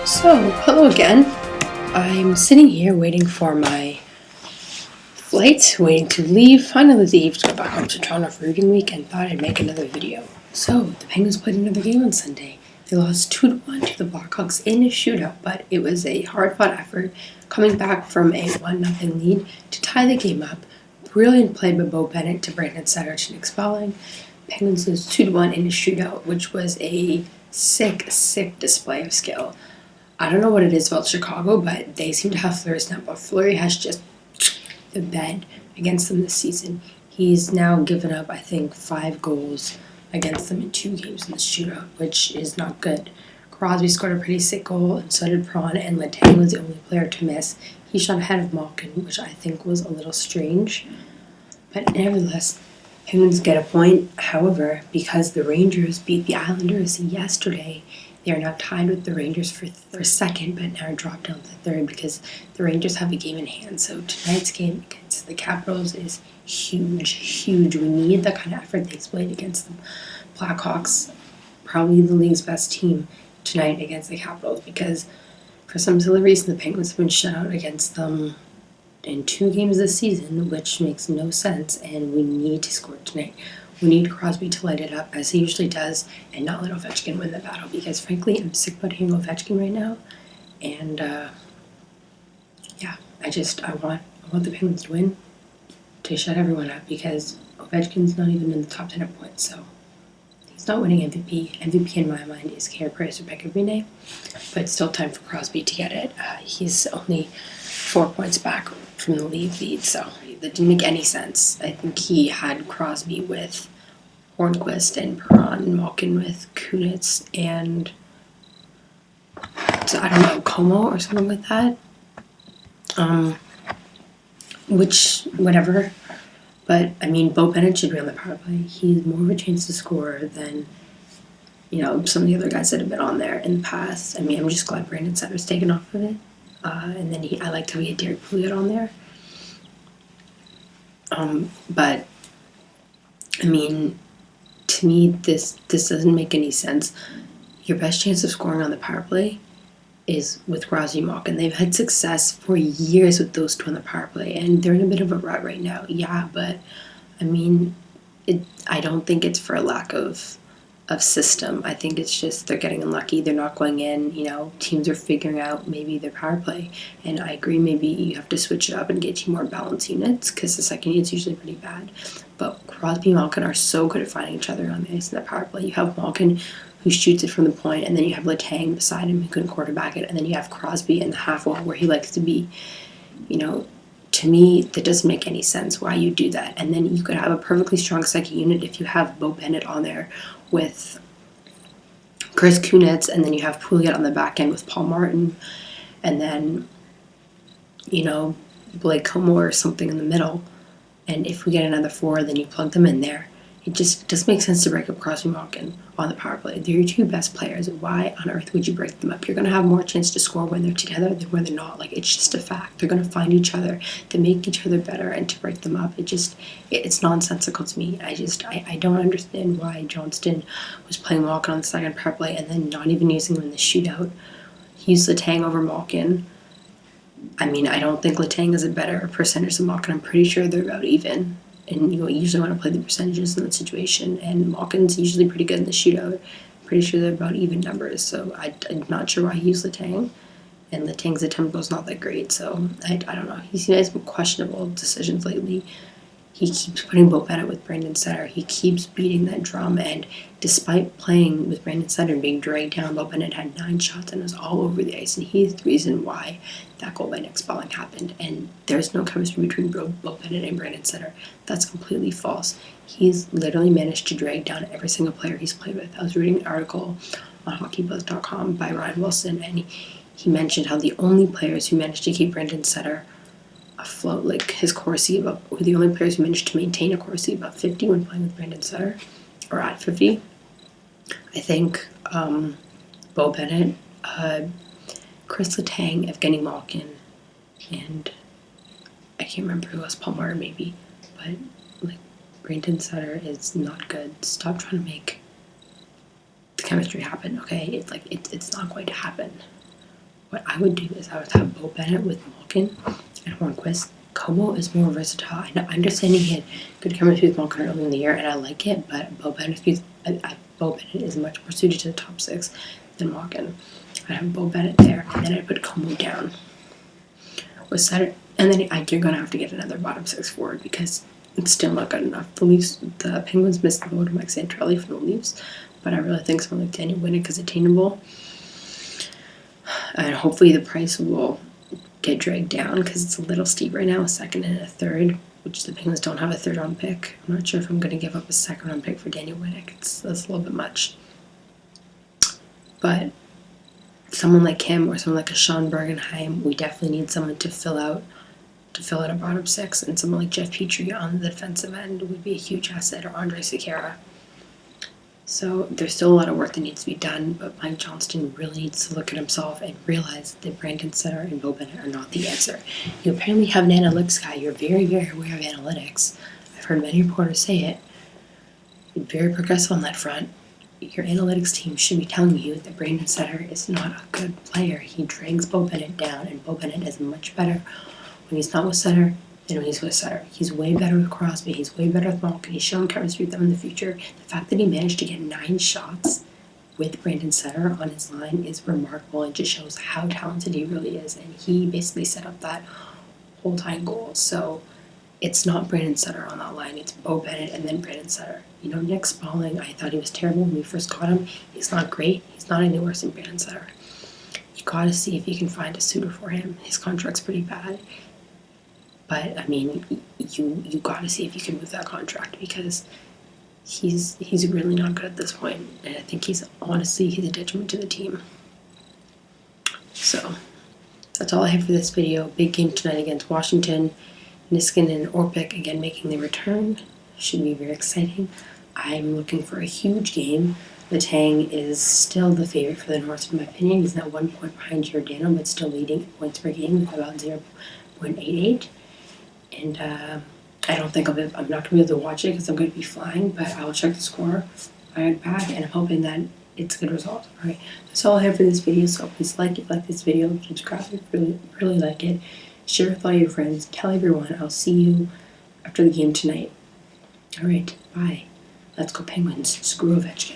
So, hello again. I'm sitting here waiting for my flight, waiting to leave, finally leave to go back home to Toronto for reading week, and thought I'd make another video. So, the Penguins played another game on Sunday. They lost 2-1 to the Blackhawks in a shootout, but it was a hard-fought effort, coming back from a 1-0 lead to tie the game up. Brilliant play by Bo Bennett to Brandon Sutter to Nick Spalling. Penguins lose 2-1 in a shootout, which was a sick display of skill. I don't know what it is about Chicago, but they seem to have Fleury's number. Fleury has just the bed against them this season. He's now given up, I think, 5 goals against them in 2 games in the shootout, which is not good. Crosby scored a pretty sick goal, and so did Prawn, and Letang was the only player to miss. He shot ahead of Malkin, which I think was a little strange. But nevertheless, Penguins get a point. However, because the Rangers beat the Islanders yesterday, they are now tied with the Rangers for second, but now dropped down to third because the Rangers have a game in hand. So tonight's game against the Capitals is huge. We need the kind of effort they displayed against the Blackhawks, probably the league's best team, tonight against the Capitals, because for some silly reason the Penguins have been shut out against them in 2 games this season, which makes no sense, and we need to score tonight. We need Crosby to light it up, as he usually does, and not let Ovechkin win the battle, because frankly, I'm sick about hearing Ovechkin right now, and I want the Penguins to win, to shut everyone up, because Ovechkin's not even in the top 10 of points, so he's not winning MVP. MVP in my mind is Carey Price or Pekka Rinne, but it's still time for Crosby to get it. He's only 4 points back from the lead, so that didn't make any sense. I think he had Crosby with Hornquist and Perron and Malkin with Kunitz and I don't know, Como or something like that. Whatever. But I mean, Bo Bennett should be on the power play. He's more of a chance to score than some of the other guys that have been on there in the past. I mean, I'm just glad Brandon Sutter's taken off of it. And then I liked how he had Derek Pouliot on there. But I mean, to me, this doesn't make any sense. Your best chance of scoring on the power play is with Crosby and Malkin. They've had success for years with those two on the power play, and they're in a bit of a rut right now. Yeah, but I mean, I don't think it's for a lack of system. I think it's just they're getting unlucky. They're not going in. Teams are figuring out maybe their power play. And I agree, maybe you have to switch it up and get 2 more balanced units, because the second unit's usually pretty bad. But Crosby and Malkin are so good at finding each other on the ice in that power play. You have Malkin, who shoots it from the point, and then you have Letang beside him, who can quarterback it, and then you have Crosby in the half wall where he likes to be. To me, that doesn't make any sense why you do that. And then you could have a perfectly strong second unit if you have Bo Bennett on there with Chris Kunitz, and then you have Pouliot on the back end with Paul Martin, and then, Blake Como or something in the middle. And if we get another 4, then you plug them in there. It just doesn't make sense to break up Crosby and Malkin on the power play. They're your 2 best players. Why on earth would you break them up? You're going to have more chance to score when they're together than when they're not. It's just a fact. They're going to find each other. They make each other better, and to break them up, it's nonsensical to me. I don't understand why Johnston was playing Malkin on the second power play and then not even using him in the shootout. He used Letang over Malkin. I mean, I don't think Letang is a better percentage than Malkin. I'm pretty sure they're about even. And you usually want to play the percentages in that situation. And Malkin's usually pretty good in the shootout. I'm pretty sure they're about even numbers. So I'm not sure why he used Letang. And Letang's attempt was not that great. So I don't know. He's made some questionable decisions lately. He keeps putting Bo Bennett with Brandon Sutter. He keeps beating that drum. And despite playing with Brandon Sutter and being dragged down, Bo Bennett had 9 shots and was all over the ice. And he's the reason why that goal by Nick Spalling happened. And there's no chemistry between Bo Bennett and Brandon Sutter. That's completely false. He's literally managed to drag down every single player he's played with. I was reading an article on HockeyBuzz.com by Ryan Wilson, and he mentioned how the only players who managed to keep Brandon Sutter afloat, his Corsi above, were the only players who managed to maintain a Corsi above 50 when playing with Brandon Sutter, or at 50. I think Bo Bennett, Chris Letang, Evgeny Malkin, and I can't remember who else, Paul Martin maybe, but Brandon Sutter is not good. Stop trying to make the chemistry happen, okay? It's not going to happen. what I would do is I would have Bo Bennett with Malkin and Hornquist. Como is more versatile. I understand he had good chemistry with Malkin early in the year, and I like it, but Bo Bennett is much more suited to the top six than Malkin. I'd have Bo Bennett there, and then I'd put Como down with Sutter, and then you're going to have to get another bottom six forward because it's still not good enough. The Penguins missed the boat of Mike Santorelli for the Leafs, but I really think someone like Daniel Winnick is attainable, and hopefully the price will get dragged down because it's a little steep right now, a second and a third, which the Penguins don't have a third round pick. I'm not sure if I'm going to give up a second round pick for Daniel Winnick. That's a little bit much. But someone like him or someone like a Sean Bergenheim, we definitely need someone to fill out a bottom six, and someone like Jeff Petrie on the defensive end would be a huge asset, or Andre Sekera. So there's still a lot of work that needs to be done, but Mike Johnston really needs to look at himself and realize that Brandon Sutter and Bo Bennett are not the answer. You apparently have an analytics guy. You're very, very aware of analytics. I've heard many reporters say it. You're very progressive on that front. Your analytics team should be telling you that Brandon Sutter is not a good player. He drags Bo Bennett down, and Bo Bennett is much better when he's not with Sutter than when he's with Sutter. He's way better with Crosby. He's way better with Malkin. He's shown chemistry with them in the future. The fact that he managed to get 9 shots with Brandon Sutter on his line is remarkable. It just shows how talented he really is, and he basically set up that whole time goal. So it's not Brandon Sutter on that line. It's Bo Bennett and then Brandon Sutter. Nick Spaulding, I thought he was terrible when we first got him. He's not great. He's not any worse than Brandon Sutter. You got to see if you can find a suitor for him. His contract's pretty bad. But, I mean, you got to see if you can move that contract because he's really not good at this point. And I think he's a detriment to the team. So, that's all I have for this video. Big game tonight against Washington. Niskanen and Orpik again making their return. Should be very exciting. I'm looking for a huge game. Letang is still the favorite for the North, in my opinion. He's now 1 point behind Giordano, but still leading in points per game with about 0.88. And I don't think I'm not going to be able to watch it because I'm going to be flying, but I will check the score when I get back, and I'm hoping that it's a good result. Alright, that's all I have for this video, so please like this video, subscribe if you really like it, share with all your friends, tell everyone. I'll see you after the game tonight. Alright, bye. Let's go Penguins. Screw Ovechkin.